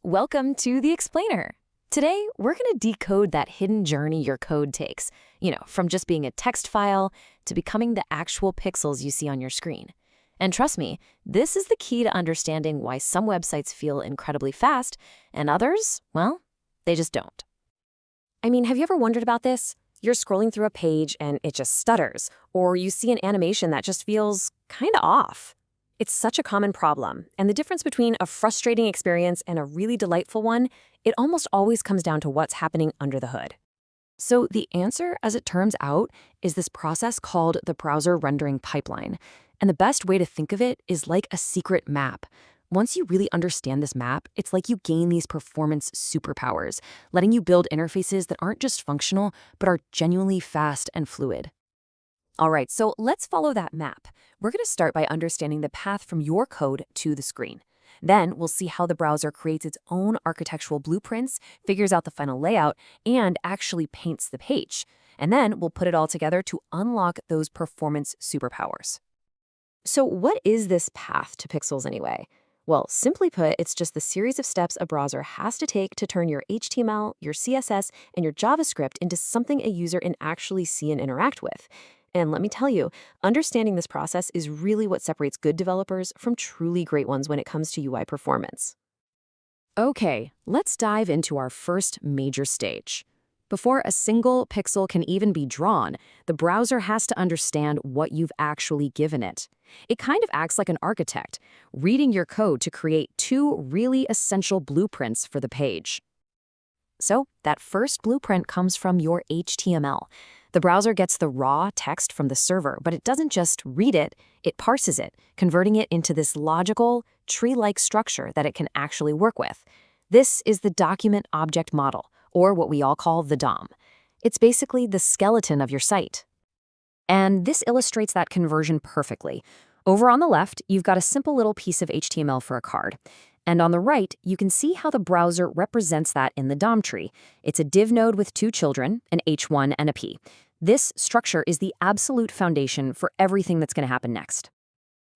Welcome to The Explainer. Today, we're going to decode that hidden journey your code takes, from just being a text file to becoming the actual pixels you see on your screen. And trust me, this is the key to understanding why some websites feel incredibly fast and others, well, they just don't. I mean, have you ever wondered about this? You're scrolling through a page and it just stutters, or you see an animation that just feels kind of off. It's such a common problem, and the difference between a frustrating experience and a really delightful one, it almost always comes down to what's happening under the hood. So the answer, as it turns out, is this process called the browser rendering pipeline. And the best way to think of it is like a secret map. Once you really understand this map, it's like you gain these performance superpowers, letting you build interfaces that aren't just functional, but are genuinely fast and fluid. All right, so let's follow that map. We're going to start by understanding the path from your code to the screen. Then we'll see how the browser creates its own architectural blueprints, figures out the final layout, and actually paints the page. And then we'll put it all together to unlock those performance superpowers. So what is this path to pixels anyway? Well, simply put, it's just the series of steps a browser has to take to turn your HTML, your CSS, and your JavaScript into something a user can actually see and interact with. And let me tell you, understanding this process is really what separates good developers from truly great ones when it comes to UI performance. Okay, let's dive into our first major stage. Before a single pixel can even be drawn, the browser has to understand what you've actually given it. It kind of acts like an architect, reading your code to create two really essential blueprints for the page. So, that first blueprint comes from your HTML. The browser gets the raw text from the server, but it doesn't just read it, it parses it, converting it into this logical, tree-like structure that it can actually work with. This is the document object model, or what we all call the DOM. It's basically the skeleton of your site. And this illustrates that conversion perfectly. Over on the left, you've got a simple little piece of HTML for a card. And on the right, you can see how the browser represents that in the DOM tree. It's a div node with two children, an H1 and a P. This structure is the absolute foundation for everything that's going to happen next.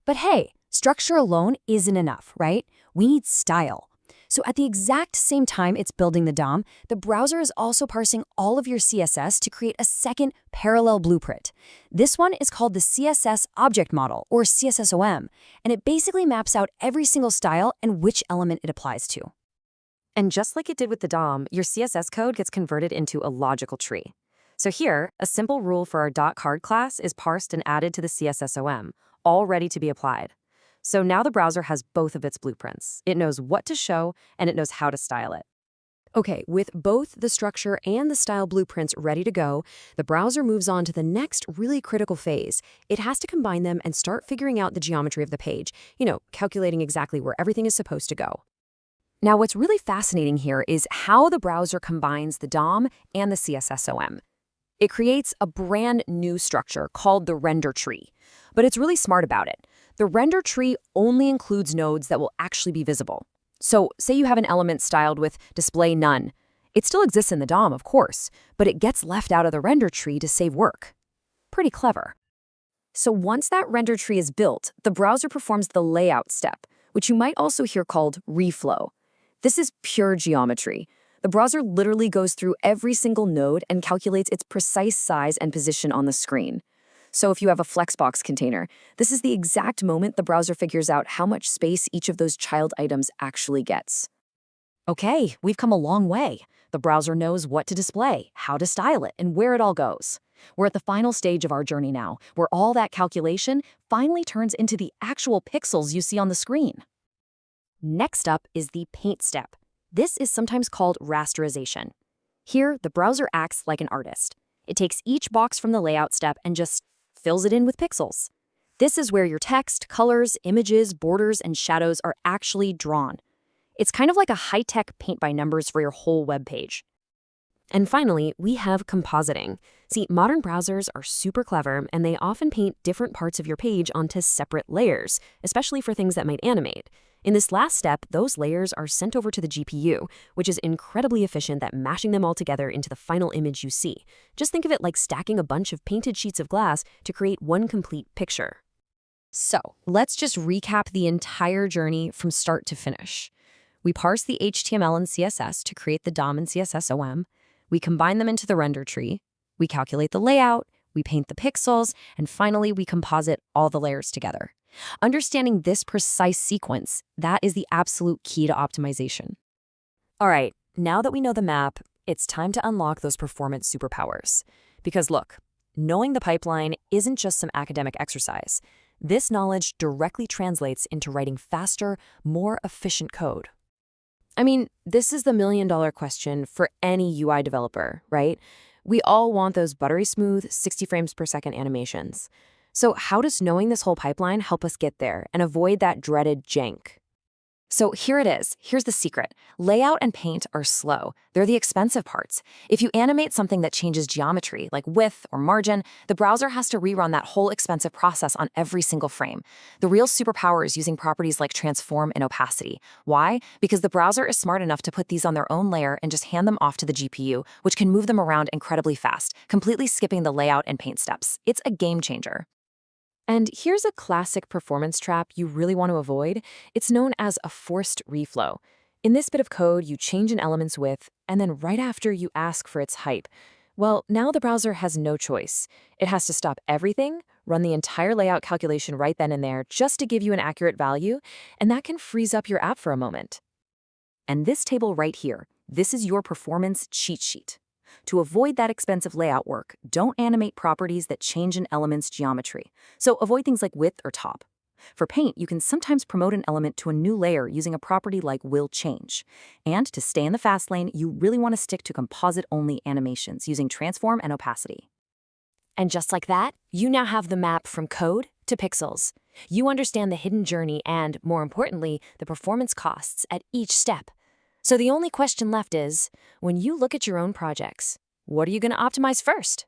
But hey, structure alone isn't enough, right? We need style. So at the exact same time it's building the DOM, the browser is also parsing all of your CSS to create a second parallel blueprint. This one is called the CSS Object Model, or CSSOM, and it basically maps out every single style and which element it applies to. And just like it did with the DOM, your CSS code gets converted into a logical tree. So here, a simple rule for our .card class is parsed and added to the CSSOM, all ready to be applied. So now the browser has both of its blueprints. It knows what to show, and it knows how to style it. Okay, with both the structure and the style blueprints ready to go, the browser moves on to the next really critical phase. It has to combine them and start figuring out the geometry of the page, calculating exactly where everything is supposed to go. Now, what's really fascinating here is how the browser combines the DOM and the CSSOM. It creates a brand new structure called the render tree, but it's really smart about it. The render tree only includes nodes that will actually be visible. So say you have an element styled with display none. It still exists in the DOM, of course, but it gets left out of the render tree to save work. Pretty clever. So once that render tree is built, the browser performs the layout step, which you might also hear called reflow. This is pure geometry. The browser literally goes through every single node and calculates its precise size and position on the screen. So if you have a Flexbox container, this is the exact moment the browser figures out how much space each of those child items actually gets. Okay, we've come a long way. The browser knows what to display, how to style it, and where it all goes. We're at the final stage of our journey now, where all that calculation finally turns into the actual pixels you see on the screen. Next up is the paint step. This is sometimes called rasterization. Here, the browser acts like an artist. It takes each box from the layout step and just fills it in with pixels. This is where your text, colors, images, borders, and shadows are actually drawn. It's kind of like a high-tech paint by numbers for your whole web page. And finally, we have compositing. See, modern browsers are super clever, and they often paint different parts of your page onto separate layers, especially for things that might animate. In this last step, those layers are sent over to the GPU, which is incredibly efficient at mashing them all together into the final image you see. Just think of it like stacking a bunch of painted sheets of glass to create one complete picture. So, let's just recap the entire journey from start to finish. We parse the HTML and CSS to create the DOM and CSS OM. We combine them into the render tree. We calculate the layout. We paint the pixels. And finally, we composite all the layers together. Understanding this precise sequence, that is the absolute key to optimization. All right, now that we know the map, it's time to unlock those performance superpowers. Because look, knowing the pipeline isn't just some academic exercise. This knowledge directly translates into writing faster, more efficient code. I mean, this is the million-dollar question for any UI developer, right? We all want those buttery smooth, 60 frames per second animations. So how does knowing this whole pipeline help us get there and avoid that dreaded jank? So here it is. Here's the secret. Layout and paint are slow. They're the expensive parts. If you animate something that changes geometry, like width or margin, the browser has to rerun that whole expensive process on every single frame. The real superpower is using properties like transform and opacity. Why? Because the browser is smart enough to put these on their own layer and just hand them off to the GPU, which can move them around incredibly fast, completely skipping the layout and paint steps. It's a game changer. And here's a classic performance trap you really want to avoid. It's known as a forced reflow. In this bit of code, you change an element's width, and then right after you ask for its height. Well, now the browser has no choice. It has to stop everything, run the entire layout calculation right then and there just to give you an accurate value, and that can freeze up your app for a moment. And this table right here, this is your performance cheat sheet. To avoid that expensive layout work, don't animate properties that change an element's geometry. So avoid things like width or top. For paint, you can sometimes promote an element to a new layer using a property like will change. And to stay in the fast lane, you really want to stick to composite-only animations using transform and opacity. And just like that, you now have the map from code to pixels. You understand the hidden journey and, more importantly, the performance costs at each step. So the only question left is, when you look at your own projects, what are you going to optimize first?